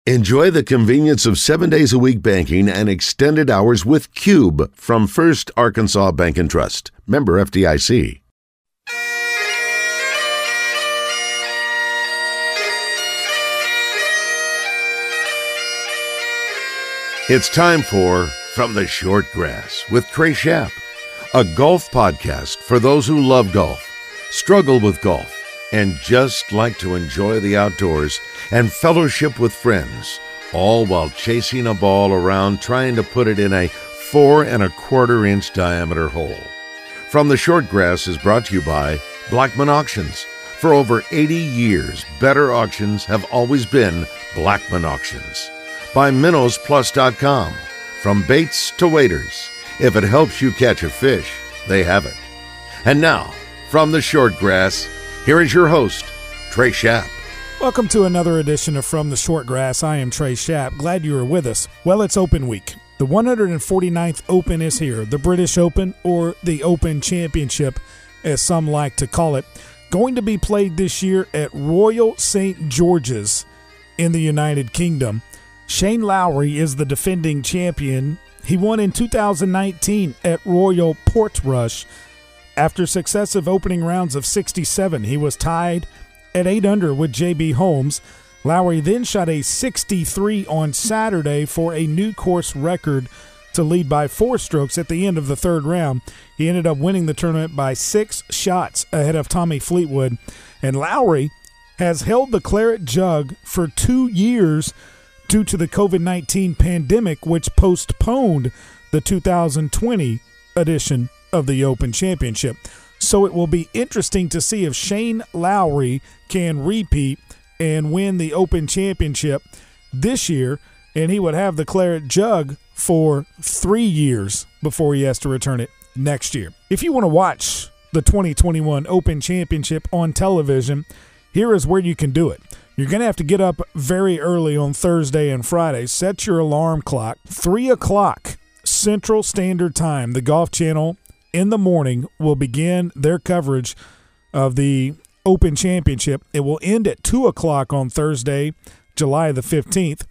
Enjoy the convenience of 7 days a week banking and extended hours with Cube from First Arkansas Bank and Trust. Member FDIC. It's time for From the Short Grass with Trey Schaap, a golf podcast for those who love golf, struggle with golf, and just like to enjoy the outdoors and fellowship with friends, all while chasing a ball around trying to put it in a 4 1/4 inch diameter hole. From the Short Grass is brought to you by Blackman Auctions. For over 80 years, better auctions have always been Blackman Auctions. By MinnowsPlus.com. From baits to waders, if it helps you catch a fish, they have it. And now, from the Short Grass, here is your host, Trey Schaap. Welcome to another edition of From the Short Grass. I am Trey Schaap. Glad you are with us. Well, it's Open Week. The 149th Open is here. The British Open, or the Open Championship, as some like to call it, going to be played this year at Royal St. George's in the United Kingdom. Shane Lowry is the defending champion. He won in 2019 at Royal Portrush. After successive opening rounds of 67, he was tied at 8 under with J.B. Holmes. Lowry then shot a 63 on Saturday for a new course record to lead by 4 strokes at the end of the third round. He ended up winning the tournament by 6 shots ahead of Tommy Fleetwood. And Lowry has held the claret jug for 2 years due to the COVID-19 pandemic, which postponed the 2020 edition of the Open Championship. So it will be interesting to see if Shane Lowry can repeat and win the Open Championship this year, and he would have the claret jug for 3 years before he has to return it next year. If you want to watch the 2021 Open Championship on television, here is where you can do it. You're going to have to get up very early on Thursday and Friday. Set your alarm clock. 3 o'clock Central Standard Time. The Golf Channel in the morning will begin their coverage of the Open Championship. It will end at 2 o'clock on Thursday, July the 15th.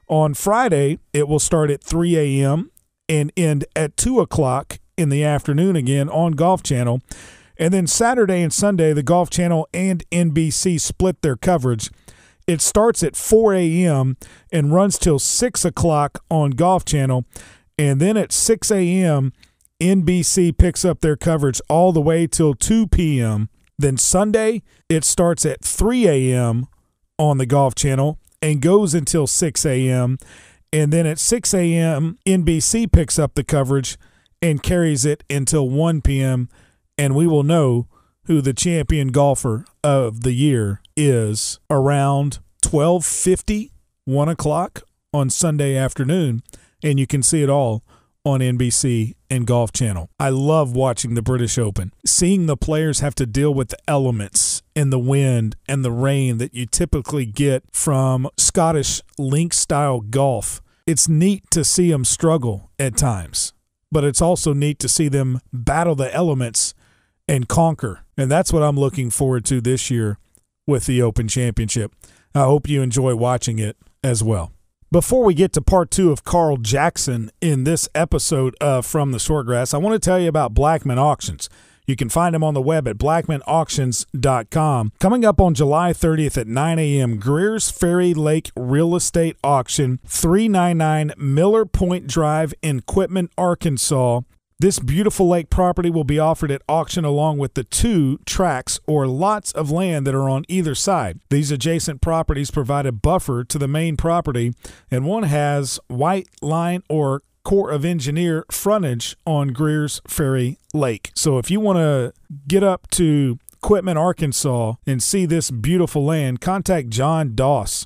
On Friday, it will start at 3 a.m. and end at 2 o'clock in the afternoon again on Golf Channel. And then Saturday and Sunday, the Golf Channel and NBC split their coverage. It starts at 4 a.m. and runs till 6 o'clock on Golf Channel. And then at 6 a.m., NBC picks up their coverage all the way till 2 p.m. Then Sunday, it starts at 3 a.m. on the Golf Channel and goes until 6 a.m. And then at 6 a.m., NBC picks up the coverage and carries it until 1 p.m. And we will know who the champion golfer of the year is around 12:50, 1 o'clock on Sunday afternoon. And you can see it all on NBC and Golf Channel. I love watching the British Open. Seeing the players have to deal with the elements and the wind and the rain that you typically get from Scottish links-style golf. It's neat to see them struggle at times, but it's also neat to see them battle the elements and conquer. And that's what I'm looking forward to this year with the Open Championship. I hope you enjoy watching it as well. Before we get to part 2 of Carl Jackson in this episode of From the Short Grass, I want to tell you about Blackman Auctions. You can find them on the web at blackmanauctions.com. Coming up on July 30th at 9 a.m., Greer's Ferry Lake Real Estate Auction, 399 Miller Point Drive in Quitman, Arkansas. This beautiful lake property will be offered at auction along with the 2 tracts or lots of land that are on either side. These adjacent properties provide a buffer to the main property, and one has white line or Corps of Engineer frontage on Greer's Ferry Lake. So if you want to get up to Quitman, Arkansas and see this beautiful land, contact John Doss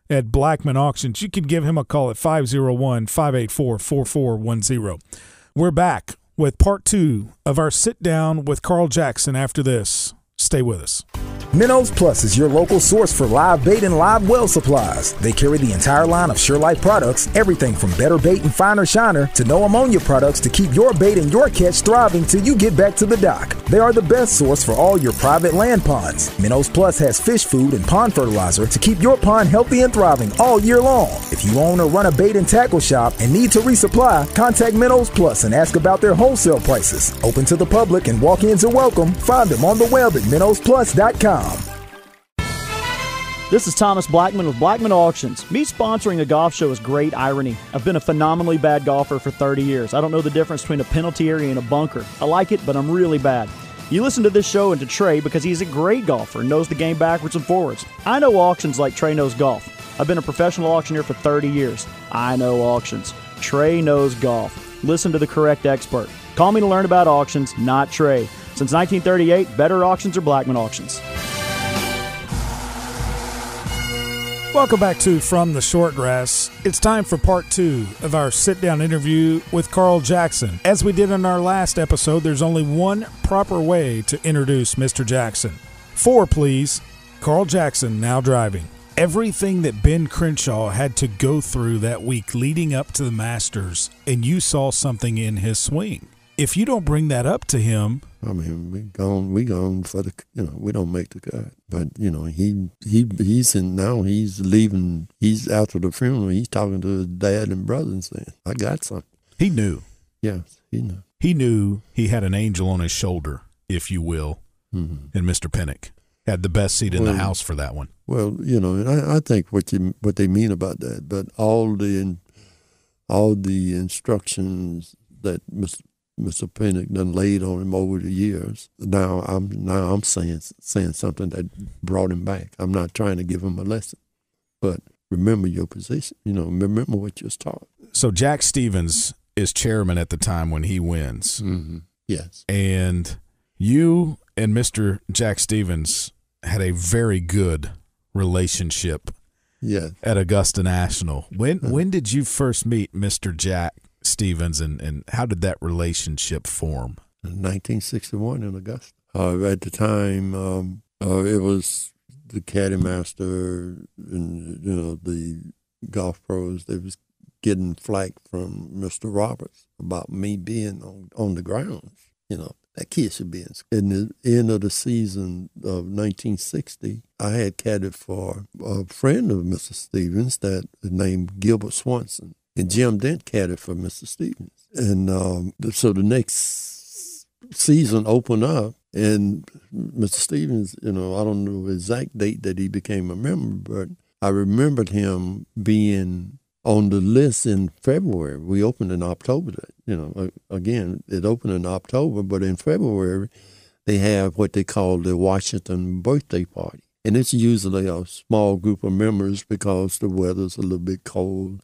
at Blackman Auctions. You can give him a call at 501-584-4410. We're back with part 2 of our sit down with Carl Jackson after this. Stay with us. Minnows Plus is your local source for live bait and live well supplies. They carry the entire line of SureLife products, everything from Better Bait and Finer Shiner to no ammonia products to keep your bait and your catch thriving till you get back to the dock. They are the best source for all your private land ponds. Minnows Plus has fish food and pond fertilizer to keep your pond healthy and thriving all year long. If you own or run a bait and tackle shop and need to resupply, contact Minnows Plus and ask about their wholesale prices. Open to the public and walk-ins are welcome. Find them on the web at minnowsplus.com. This is Thomas Blackman with Blackman Auctions. Me sponsoring a golf show is great irony. I've been a phenomenally bad golfer for 30 years. I don't know the difference between a penalty area and a bunker. I like it, but I'm really bad. You listen to this show and to Trey because he's a great golfer and knows the game backwards and forwards. I know auctions like Trey knows golf. I've been a professional auctioneer for 30 years. I know auctions. Trey knows golf. Listen to the correct expert. Call me to learn about auctions, not Trey. Since 1938, better auctions are Blackman Auctions. Welcome back to From the Shortgrass. It's time for part 2 of our sit-down interview with Carl Jackson. As we did in our last episode, there's only one proper way to introduce Mr. Jackson. 4, please. Carl Jackson, now driving. Everything that Ben Crenshaw had to go through that week leading up to the Masters, and you saw something in his swing. If you don't bring that up to him, I mean, we gone for the, we don't make the cut. But, he's in now, he's leaving, he's after the funeral, he's talking to his dad and brother and saying, I got something. He knew. Yes, he knew. He knew he had an angel on his shoulder, if you will, and Mr. Pennick had the best seat in the house for that one. Well, and I think what they mean about that, but all the instructions that Mr. Pennick done laid on him over the years. Now I'm saying something that brought him back. I'm not trying to give him a lesson, but remember your position. Remember what you're taught. So Jack Stevens is chairman at the time when he wins. Mm-hmm. Yes, and you and Mr. Jack Stevens had a very good relationship. Yes. At Augusta National. When did you first meet Mr. Jack Stevens, and how did that relationship form? In 1961 in Augusta. At the time, it was the caddy master and the golf pros. They was getting flack from Mr. Roberts about me being on the grounds. That kid should be in school. In the end of the season of 1960, I had caddied for a friend of Mr. Stevens that named Gilbert Swanson. And Jim Dent caddied for Mr. Stevens. And so the next season opened up, and Mr. Stevens, I don't know the exact date that he became a member, but I remembered him being on the list in February. We opened in October. Again, it opened in October, but in February, they have what they call the Washington birthday party. And it's usually a small group of members because the weather's a little bit cold.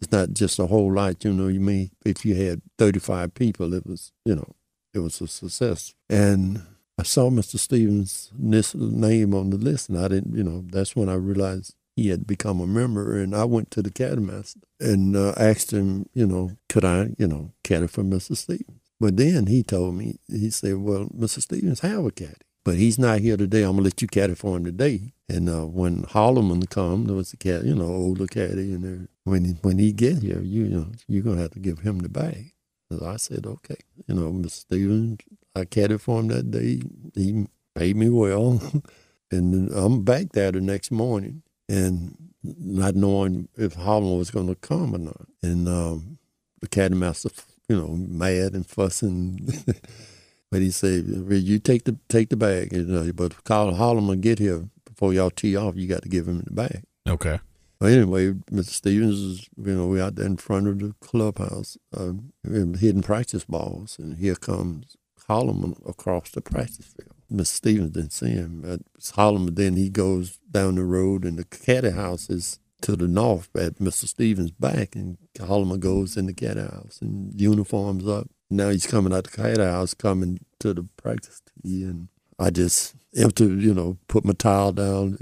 It's not just a whole lot, if you had 35 people, it was a success. And I saw Mr. Stevens' name on the list, and I didn't, that's when I realized he had become a member. And I went to the caddy master and asked him, could I, caddy for Mr. Stevens? But then he told me, he said, well, Mr. Stevens have a caddy, but he's not here today. I'm going to let you caddy for him today. And when Holloman come, there was a caddy, older caddy, and when he get here, you're going to have to give him the bag. So I said, okay. Mr. Stevens, I caddied for him that day. He paid me well. And I'm back there the next morning and not knowing if Holloman was going to come or not. And the caddy master, mad and fussing. But he said, you take the bag, but call Holloman get here before y'all tee off, you got to give him the bag. Okay. But anyway, Mr. Stevens is, we out there in front of the clubhouse, hitting practice balls, and here comes Holloman across the practice field. Mr. Stevens didn't see him. Holloman, then he goes down the road, and the caddy house is to the north at Mr. Stevens' back, and Holloman goes in the caddy house and uniforms up. Now he's coming out the caddy house, coming to the practice tee, and I just put my towel down,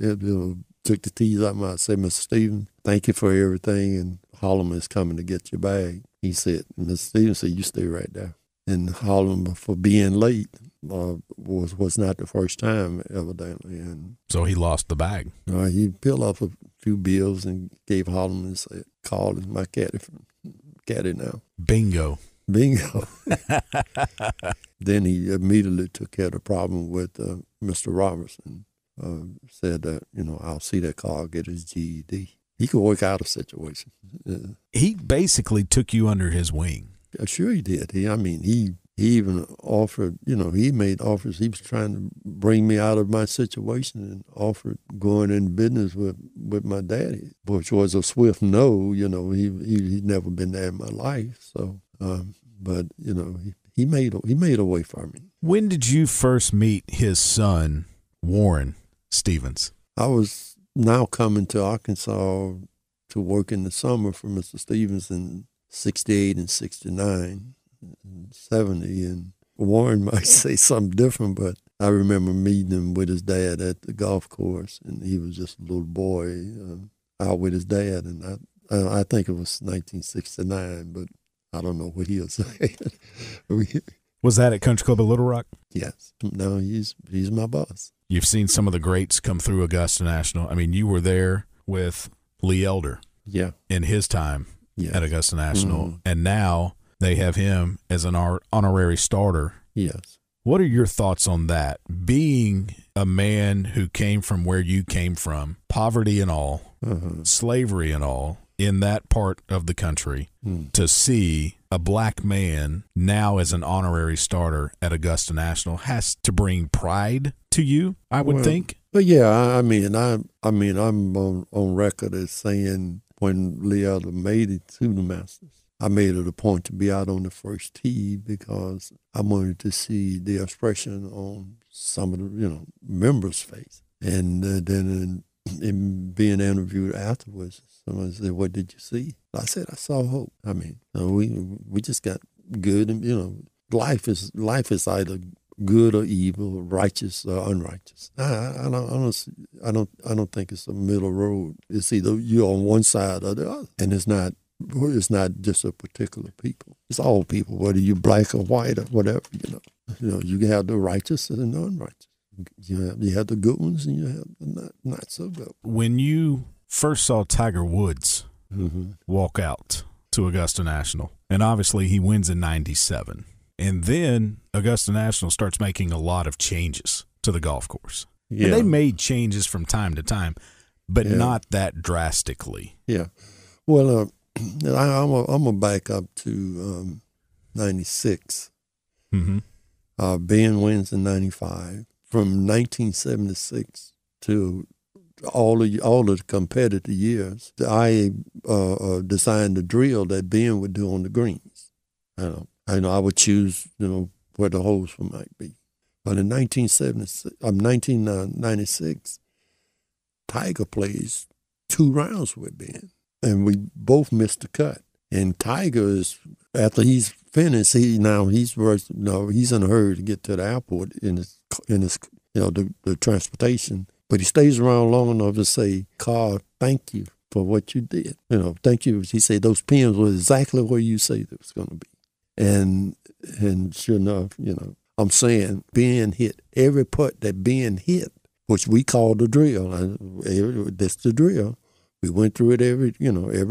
took the tees out of my, I said, Mr. Stevens, thank you for everything, and Holloman is coming to get your bag. He said, Mr. Stevens said, you stay right there. and hollering for being late was not the first time, evidently. And So he lost the bag. he peeled off a few bills and gave Holloman and said, "Call my caddy now." Bingo. Bingo. Then he immediately took care of the problem with Mr. Robertson. Said that, I'll see that car get his GED. He could work out a situation. He basically took you under his wing. Sure he did. He even offered, he made offers. He was trying to bring me out of my situation and offered going in business with my daddy, which was a swift no. He'd never been there in my life. So, but he made a way for me. When did you first meet his son, Warren Stevens? I was now coming to Arkansas to work in the summer for Mr. Stevens in 68 and 69 and 70. And Warren might say something different, but I remember meeting him with his dad at the golf course, and he was just a little boy out with his dad. And I think it was 1969, but I don't know what he'll say. Was that at Country Club of Little Rock? Yes. No, he's my boss. You've seen some of the greats come through Augusta National. I mean, you were there with Lee Elder in his time at Augusta National, and now they have him as an honorary starter. Yes. What are your thoughts on that? Being a man who came from where you came from, poverty and all, slavery and all, in that part of the country, to see a black man now as an honorary starter at Augusta National has to bring pride to you, I would think. But yeah, I'm on record as saying when Lee Elder made it to the Masters, I made it a point to be out on the first tee because I wanted to see the expression on some of the members' face, and then in being interviewed afterwards, someone said, "What did you see?" I said, "I saw hope." We just got good, and life is either good or evil, righteous or unrighteous. I don't think it's a middle road. It's either you're on one side or the other, and it's not just a particular people. It's all people, whether you're black or white or whatever. You have the righteous and the unrighteous. You have the good ones and you have the not so good. When you first saw Tiger Woods walk out to Augusta National, and obviously he wins in 97, and then Augusta National starts making a lot of changes to the golf course. Yeah. And they made changes from time to time, but not that drastically. Yeah. Well, I'm gonna back up to 96. Ben wins in 95. From 1976 to all the competitive years, I designed the drill that Ben would do on the greens. I would choose where the holes might be. But in 1996, Tiger plays 2 rounds with Ben, and we both missed the cut. And Tiger is, after he's finished, he's in a hurry to get to the airport in his the transportation. But he stays around long enough to say, "Carl, thank you for what you did. Thank you." He said those pins were exactly where you said it was going to be. And sure enough, I'm saying Ben hit every putt that Ben hit, which we call the drill. That's the drill. We went through it every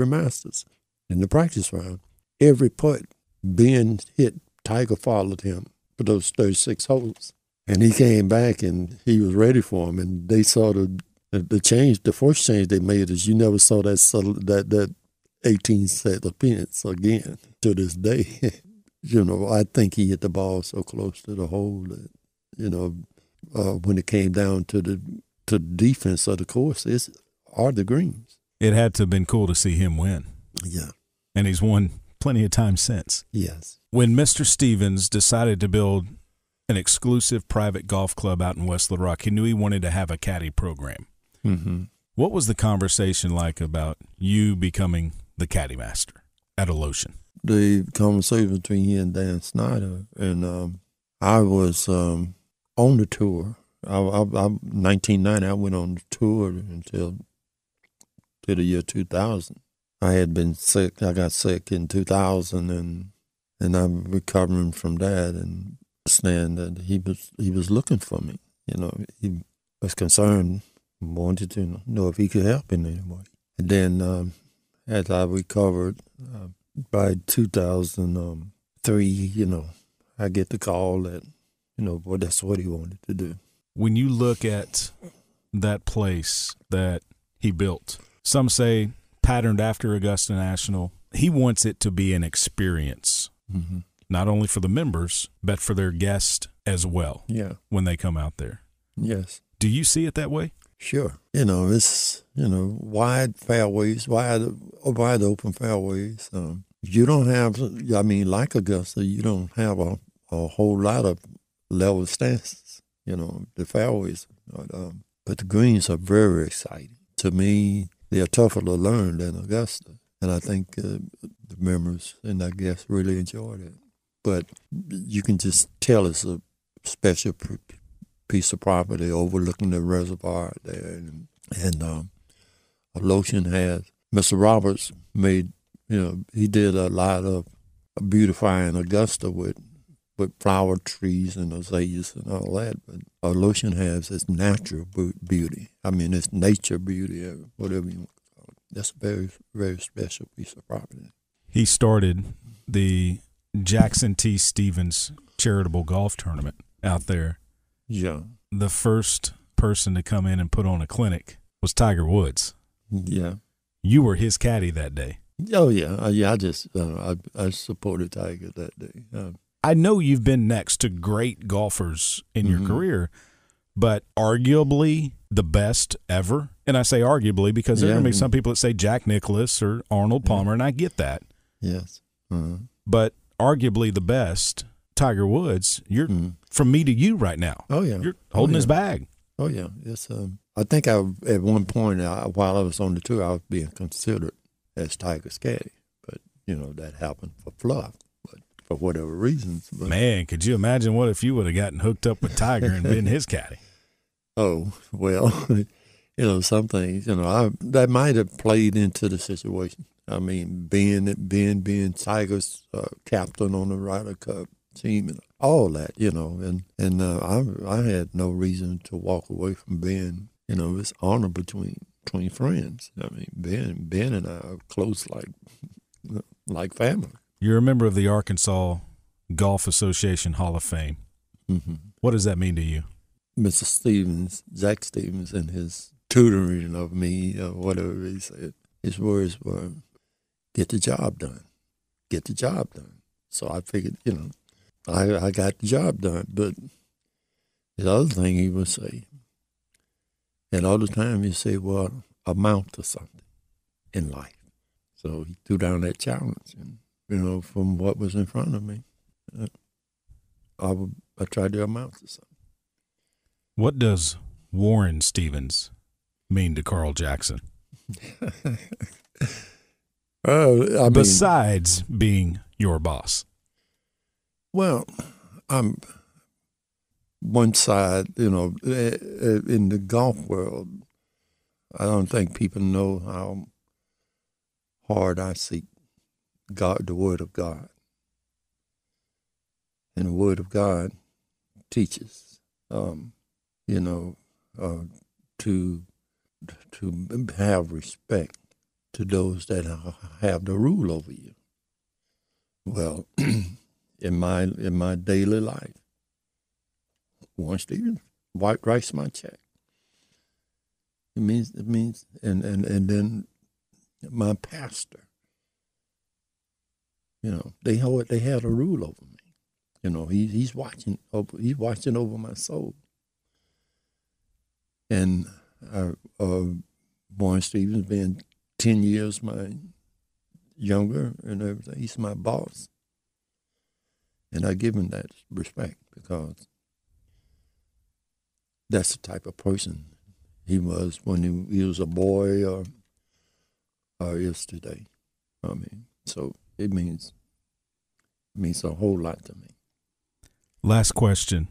Masters in the practice round. Every putt Ben hit, Tiger followed him for those 36 holes. And he came back and he was ready for him. And they saw the change. The first change they made is you never saw that 18 set of pins again to this day. I think he hit the ball so close to the hole that when it came down to the defense of the course, are the greens. It had to have been cool to see him win. Yeah. And he's won plenty of times since. Yes. When Mr. Stevens decided to build an exclusive private golf club out in West Little Rock, he knew he wanted to have a caddy program. What was the conversation like about you becoming the caddy master at Alotian? The conversation between he and Dan Snyder, and I was on the tour. 1990, I went on the tour until the year 2000. I had been sick. I got sick in 2000, and And I'm recovering from that and understand that he was looking for me. He was concerned, wanted to know if he could help in any way. And then as I recovered, by 2003, I get the call that, boy, that's what he wanted to do. When you look at that place that he built, some say patterned after Augusta National, he wants it to be an experience, not only for the members, but for their guests as well. Yeah. When they come out there. Yes. Do you see it that way? Sure. It's, wide fairways, wide open fairways. You don't have, like Augusta, you don't have a whole lot of level stances, the fairways. But the greens are very exciting. To me, they are tougher to learn than Augusta. And I think the members and our guests really enjoyed it. But you can just tell it's a special piece of property overlooking the reservoir there. And Lotion has, Mr. Roberts made, he did a lot of beautifying Augusta with flower trees and azaleas and all that. But Lotion has its natural beauty. It's nature beauty, whatever you want to call it. That's a very, very special piece of property. He started the Jackson T. Stevens charitable golf tournament out there. Yeah. The first person to come in and put on a clinic was Tiger Woods. Yeah. You were his caddy that day. Oh, yeah. I supported Tiger that day. I know you've been next to great golfers in your career, but arguably the best ever. And I say arguably because there are going to be some people that say Jack Nicklaus or Arnold Palmer, and I get that. Yes. But arguably the best, Tiger Woods, you're from me to you right now. Oh, yeah. You're holding his bag. Oh, yeah. It's, I think at one point while I was on the tour, I was being considered as Tiger's caddy. But, that happened for fluff. For whatever reasons. But. Man, could you imagine what if you would have gotten hooked up with Tiger and been his caddy? Oh, well, some things, that might have played into the situation. Being Tiger's captain on the Ryder Cup team and all that, and I had no reason to walk away from being, this honor between friends. Ben and I are close like family. You're a member of the Arkansas Golf Association Hall of Fame. What does that mean to you? Mr. Stevens, Jack Stevens, and his tutoring of me, whatever he said, his words were, get the job done. Get the job done. So I figured, I got the job done. But the other thing he would say, and all the time he say, well, amount to something in life. So he threw down that challenge and, from what was in front of me, I tried to amount to something. What does Warren Stevens mean to Carl Jackson? Besides being your boss. Well, I'm one side, in the golf world, I don't think people know how hard I seek God, the Word of God. And the Word of God teaches, to have respect to those that have the rule over you. Well, in my daily life, Warren Stevens writes my check. It means, and then my pastor, they had a rule over me. He's watching over my soul. And Warren Stevens being 10 years my younger and everything, he's my boss. And I give him that respect because that's the type of person he was when he was a boy or is today. So it means a whole lot to me. Last question.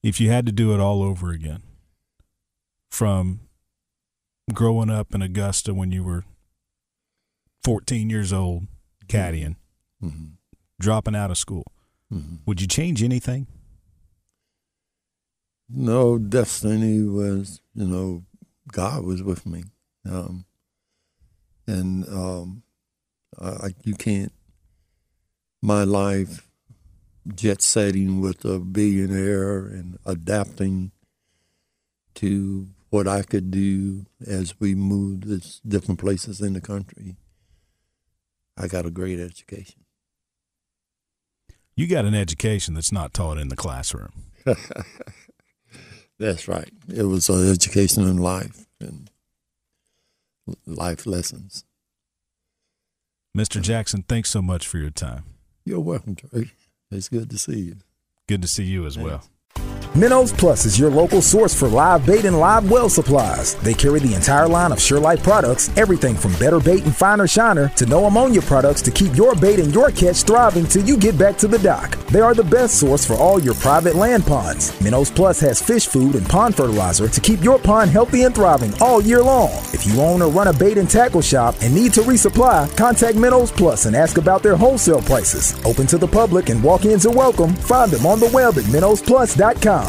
If you had to do it all over again, from growing up in Augusta when you were 14 years old, caddying, dropping out of school. Mm-hmm. Would you change anything? No, destiny was, God was with me. You can't, my life jet setting with a billionaire and adapting to what I could do as we moved to different places in the country. I got a great education. You got an education that's not taught in the classroom. That's right. It was an education in life and life lessons. Mr. Jackson, thanks so much for your time. You're welcome, Trey. It's good to see you. Good to see you as well. Minnows Plus is your local source for live bait and live well supplies. They carry the entire line of SureLife products, everything from better bait and finer shiner to no ammonia products to keep your bait and your catch thriving till you get back to the dock. They are the best source for all your private land ponds. Minnows Plus has fish food and pond fertilizer to keep your pond healthy and thriving all year long. If you own or run a bait and tackle shop and need to resupply, contact Minnows Plus and ask about their wholesale prices. Open to the public and walk-ins are welcome. Find them on the web at minnowsplus.com.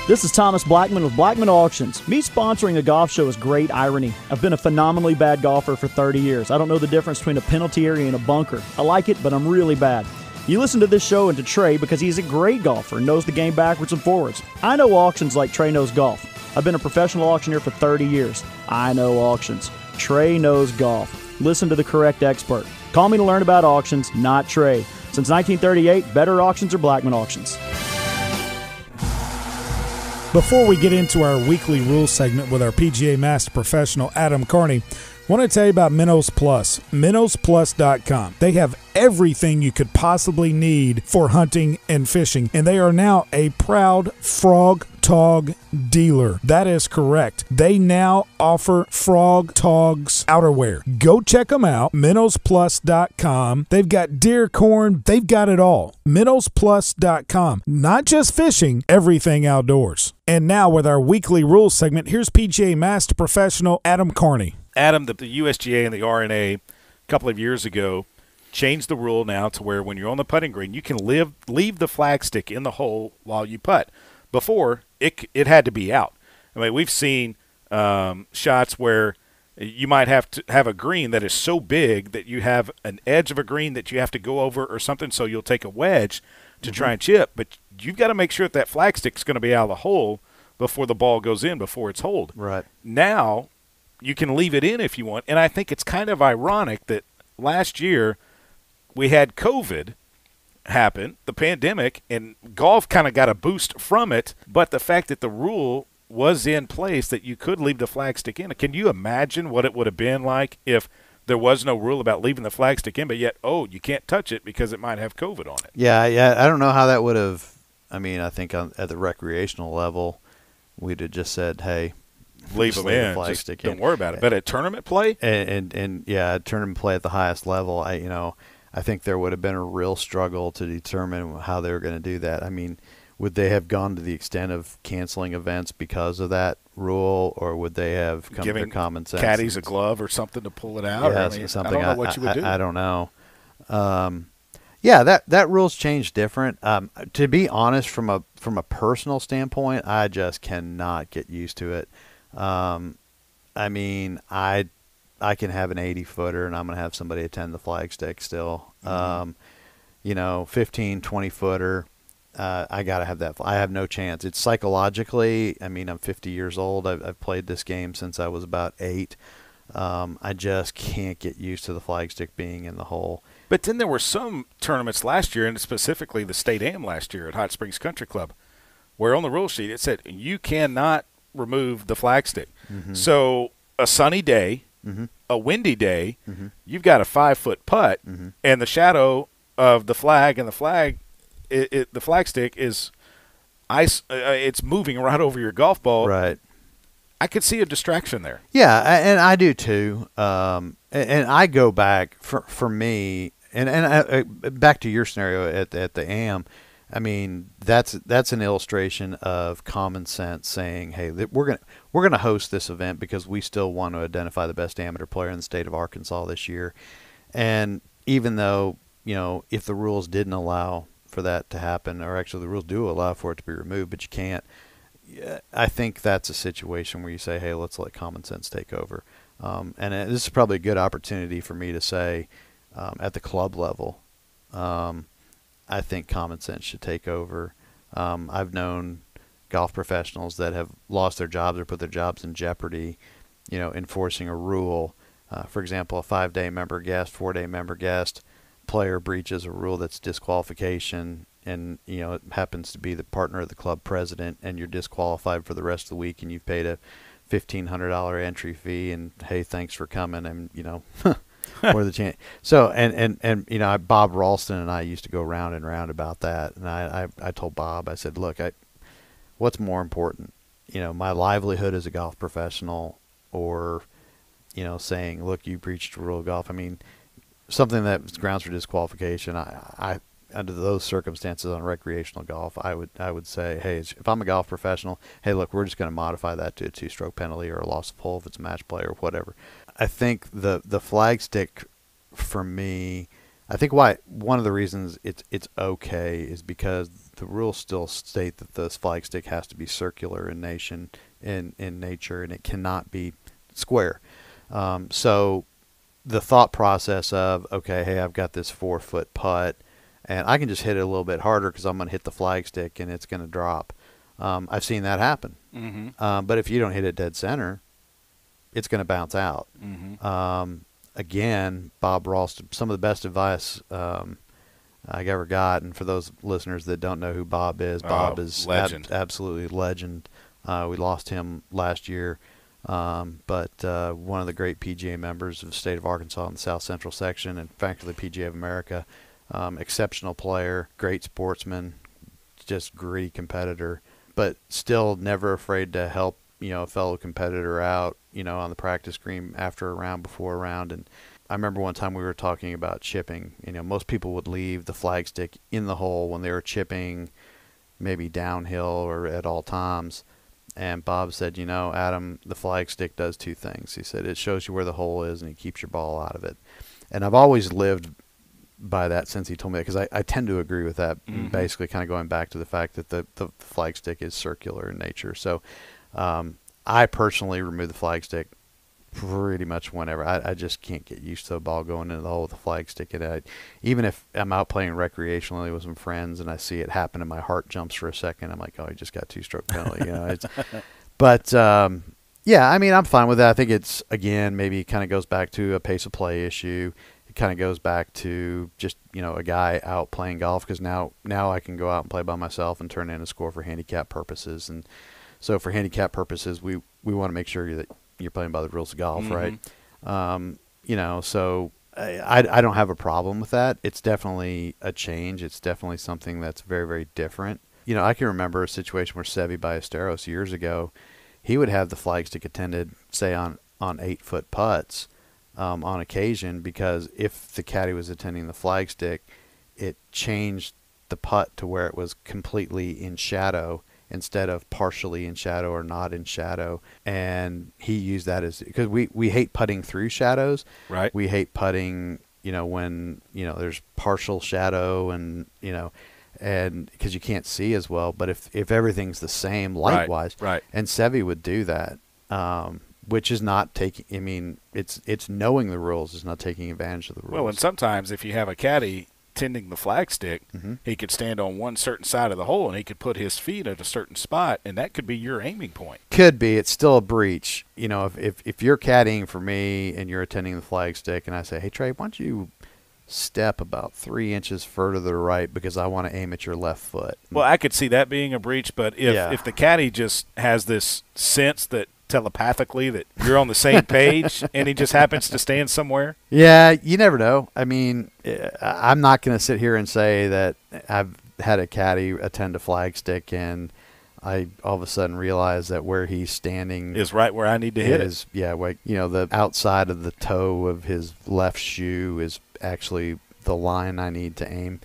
This is Thomas Blackman with Blackman Auctions. Me sponsoring a golf show is great irony. I've been a phenomenally bad golfer for 30 years. I don't know the difference between a penalty area and a bunker. I like it, but I'm really bad. You listen to this show and to Trey because he's a great golfer and knows the game backwards and forwards. I know auctions like Trey knows golf. I've been a professional auctioneer for 30 years. I know auctions. Trey knows golf. Listen to the correct expert. Call me to learn about auctions, not Trey. Since 1938, better auctions are Blackman Auctions. Before we get into our weekly rules segment with our PGA Master Professional, Adam Carney, I want to tell you about Minnows Plus, minnowsplus.com. They have everything you could possibly need for hunting and fishing, and they are now a proud Frog Tog dealer. That is correct. They now offer Frog Togs outerwear. Go check them out, minnowsplus.com. They've got deer corn. They've got it all. minnowsplus.com. Not just fishing, everything outdoors. And now with our weekly rules segment, here's PGA Master Professional Adam Carney. Adam, the USGA and the RNA a couple of years ago changed the rule now to where when you're on the putting green, you can leave the flagstick in the hole while you putt. Before, it had to be out. I mean, we've seen shots where you might have to have a green that is so big that you have an edge of a green that you have to go over or something, so you'll take a wedge to try and chip. But you've got to make sure that flagstick's going to be out of the hole before the ball goes in, before it's holed. Right. Now, you can leave it in if you want. And I think it's kind of ironic that last year we had COVID happen, the pandemic, and golf kind of got a boost from it. But the fact that the rule was in place that you could leave the flagstick in, can you imagine what it would have been like if there was no rule about leaving the flagstick in, but yet, you can't touch it because it might have COVID on it? Yeah. I don't know how that would have. I mean, I think at the recreational level, we'd have just said, hey, leave them in. Just don't worry about it. But at tournament play, and yeah, tournament play at the highest level, I think there would have been a real struggle to determine how they were going to do that. I mean, would they have gone to the extent of canceling events because of that rule, or would they have come to their common sense? Caddies a glove or something to pull it out? Yeah, something. I don't know what you would do. I don't know. Yeah, that rule's changed different. To be honest, from a personal standpoint, I just cannot get used to it. I mean, I can have an 80-footer and I'm going to have somebody attend the flagstick still. 15, 20-footer, I got to have that. I have no chance. It's psychologically, I mean, I'm 50 years old. I've played this game since I was about 8. I just can't get used to the flagstick being in the hole. But then there were some tournaments last year, and specifically the State Am last year at Hot Springs Country Club, where on the rule sheet it said you cannot remove the flagstick. Mm-hmm. So a sunny day, a windy day, you've got a 5-foot putt, and the shadow of the flag and the flagstick is ice. It's moving right over your golf ball. Right. I could see a distraction there. Yeah, and I do too. And I go back for me, and back to your scenario at the AM. I mean, that's an illustration of common sense saying, hey, we're gonna host this event because we still want to identify the best amateur player in the state of Arkansas this year. And even though, if the rules didn't allow for that to happen, or actually the rules do allow for it to be removed, but you can't, I think that's a situation where you say, hey, let's let common sense take over. This is probably a good opportunity for me to say, at the club level, I think common sense should take over. I've known golf professionals that have lost their jobs or put their jobs in jeopardy, enforcing a rule. For example, a 5-day member guest, 4-day member guest, player breaches a rule that's disqualification, and it happens to be the partner of the club president, and you're disqualified for the rest of the week, and you've paid a $1,500 entry fee, and hey, thanks for coming, and or the chance. So and Bob Ralston and I used to go round and round about that, and I told Bob, I said, look, what's more important, my livelihood as a golf professional, or saying, look, you breached a rule of golf. I mean, something that was grounds for disqualification, I under those circumstances on recreational golf, I would say, hey, if I'm a golf professional, hey, look, we're just going to modify that to a 2-stroke penalty or a loss of hole if it's a match play or whatever. I think the flag stick, for me, I think one of the reasons it's okay is because the rules still state that the flag stick has to be circular in nature, and it cannot be square. So the thought process of, okay, hey, I've got this 4-foot putt, and I can just hit it a little bit harder because I'm going to hit the flag stick and it's going to drop. I've seen that happen. Mm-hmm. But if you don't hit it dead center, it's going to bounce out. Mm-hmm. Again, Bob Ralston, some of the best advice I ever got, and for those listeners that don't know who Bob is, Bob is absolutely legend. We lost him last year. But one of the great PGA members of the state of Arkansas in the South Central section, and frankly the PGA of America, exceptional player, great sportsman, just gritty competitor, but still never afraid to help a fellow competitor out, on the practice green after a round, before a round. And I remember one time we were talking about chipping. Most people would leave the flag stick in the hole when they were chipping, maybe downhill or at all times. And Bob said, Adam, the flag stick does 2 things. He said, it shows you where the hole is and it keeps your ball out of it. And I've always lived by that since he told me that, because I tend to agree with that, basically kind of going back to the fact that the flag stick is circular in nature. So I personally remove the flag stick pretty much whenever. I just can't get used to a ball going into the hole with a flag stick in it. Even if I'm out playing recreationally with some friends and I see it happen and my heart jumps for a second, I'm like, oh, he just got 2-stroke penalty. But yeah, I mean, I'm fine with that. I think it's, again, maybe kind of goes back to a pace of play issue. It kind of goes back to just, a guy out playing golf, because now I can go out and play by myself and turn in a score for handicap purposes. And so for handicap purposes, we want to make sure that you're playing by the rules of golf, right? So I don't have a problem with that. It's definitely a change. It's definitely something that's very, very different. I can remember a situation where Seve Ballesteros years ago, he would have the flag stick attended, say, on 8-foot putts on occasion, because if the caddy was attending the flag stick, it changed the putt to where it was completely in shadow instead of partially in shadow or not in shadow. And he used that as, because we hate putting through shadows. Right. We hate putting, when, there's partial shadow and because you can't see as well. But if everything's the same light-wise, right. And Seve would do that, which is not taking, I mean, it's knowing the rules, it's not taking advantage of the rules. Well, and sometimes if you have a caddy tending the flag stick, he could stand on one certain side of the hole and he could put his feet at a certain spot, and that could be your aiming point. Could be. It's still a breach. If you're caddying for me and you're attending the flag stick and I say, hey, Trey, why don't you step about 3 inches further to the right because I want to aim at your left foot. Well, I could see that being a breach, but if the caddy just has this sense that telepathically that you're on the same page and he just happens to stand somewhere. Yeah, you never know. I mean, I'm not going to sit here and say that I've had a caddy attend a flag stick and I all of a sudden realize that where he's standing is right where I need to hit it. Yeah, like, the outside of the toe of his left shoe is actually the line I need to aim.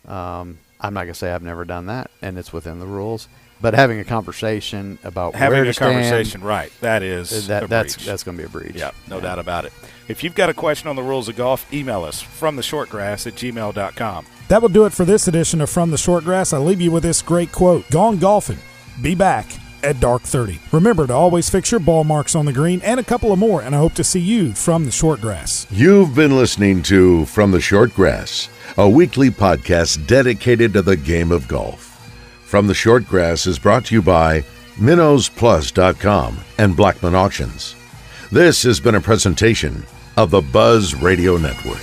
I'm not going to say I've never done that, and it's within the rules. But having a conversation about Having where to a conversation, stand, right? That is that's breach. going to be a breach. Yeah, no doubt about it. If you've got a question on the rules of golf, email us from theshortgrass@gmail.com. That will do it for this edition of From the Shortgrass. I leave you with this great quote. Gone golfing. Be back at dark 30. Remember to always fix your ball marks on the green and a couple of more, and I hope to see you from the Shortgrass. You've been listening to From the Shortgrass, a weekly podcast dedicated to the game of golf. From the Shortgrass is brought to you by MinnowsPlus.com and Blackman Auctions. This has been a presentation of the Buzz Radio Network.